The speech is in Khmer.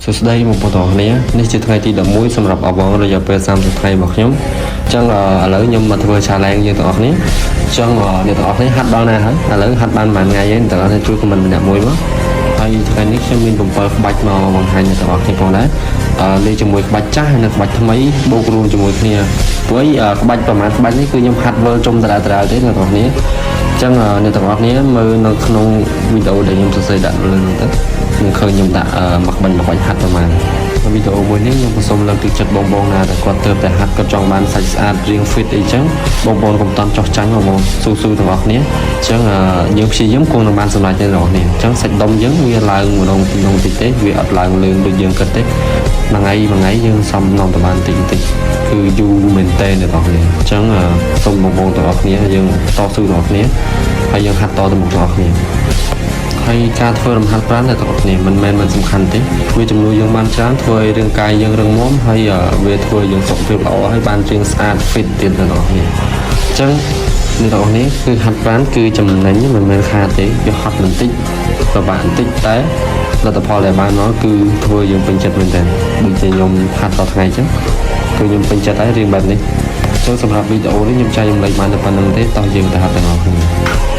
សួស្តីបងប្អូនទាំងអស់គ្នានេះជាថ្ងៃទី11សម្រាប់អវងរយៈពេល30ថ្ងៃរបស់ខ្ញុំអញ្ចឹងឥឡូវខ្ញុំមកធ្វើ challenge យើងទាំងអស់គ្នាអញ្ចឹងអ្នកទាំងអស់គ្នាហាត់ដល់ណាហើយឥឡូវហាត់បានប្រហែលថ្ងៃហើយទាំងអស់គ្នាជួយ comment ម្នាក់មួយមកហើយថ្ងៃនេះខ្ញុំមាន7ក្បាច់មកបង្ហាញអ្នកទាំងអស់គ្នាផងដែរលេខជាមួយក្បាច់ចាស់ហើយនិងក្បាច់ថ្មីបូករួមជាមួយគ្នាព្រោះក្បាច់ប្រហែលក្បាច់នេះគឺខ្ញុំហាត់វិលជុំដដែលទេអ្នកទាំងអស់គ្នាអញ្ចឹងអ្នកទាំងអស់គ្នាមើលនៅក្នុងវីដេអូដែលខ្ញុំសរសេរដាក់លើនោះទៅខ្ញុំឃើញខ្ញុំដាក់មកបាញ់ហាត់ប្រហែលវីដេអូមួយនេះខ្ញុំសូមលើកទឹកចិត្តបងណាដែលគាត់ទើបតែហាត់គាត់ចង់បានសាច់ស្អាតរៀង fit អីចឹងបងប្អូនកុំតន់ចោះចាញ់បងស៊ូទាំងអស់គ្នាអញ្ចឹងយើងព្យាយាមគង់នឹងបានសម្រេចទាំងអស់គ្នាអញ្ចឹងសាច់ដុំយើងវាឡើងម្ដងពីរដងតិចទេវាអត់ឡើងលឿនដូចយើងគិតទេមួយថ្ងៃយើងសំណងទៅបានតិចគឺយូរមែនតើអ្នកទាំងអស់គ្នាអញ្ចឹងសូមបងប្អូនទាំងអស់គ្នាយើងតស៊ូទាំងអស់គ្នាហើយយើងហាត់តទៅមុខទាំងអស់គ្នាហើយការធ្វើរំហាត់ប្រាណទាំងអស់គ្នាមិនមែនមិនសំខាន់ទេវាជំនួយយើងបានច្រើនធ្វើឲ្យរាងកាយយើងរឹងមាំហើយវាធ្វើឲ្យយើងសុខភាពល្អហើយបានរាងស្អាត fit ទៀតទាំងអស់គ្នាអញ្ចឹងអ្នកទាំងអស់គ្នាគឺហាត់ប្រាណគឺចំណេញមិនមែនខាតទេវាហត់បន្តិចប្រហែលបន្តិចតែលទ្ធផលដែលបានមកគឺធ្វើយើងពេញចិត្តមែនទែនដូចជាខ្ញុំហាត់តថ្ងៃអញ្ចឹងគឺខ្ញុំពេញចិត្តហើយរៀងបែបនេះអញ្ចឹងសម្រាប់វីដេអូនេះខ្ញុំចែករំលែកបានតែប៉ុណ្្នឹងទេតោះយើងទៅហាត់ទាំងអស់គ្នា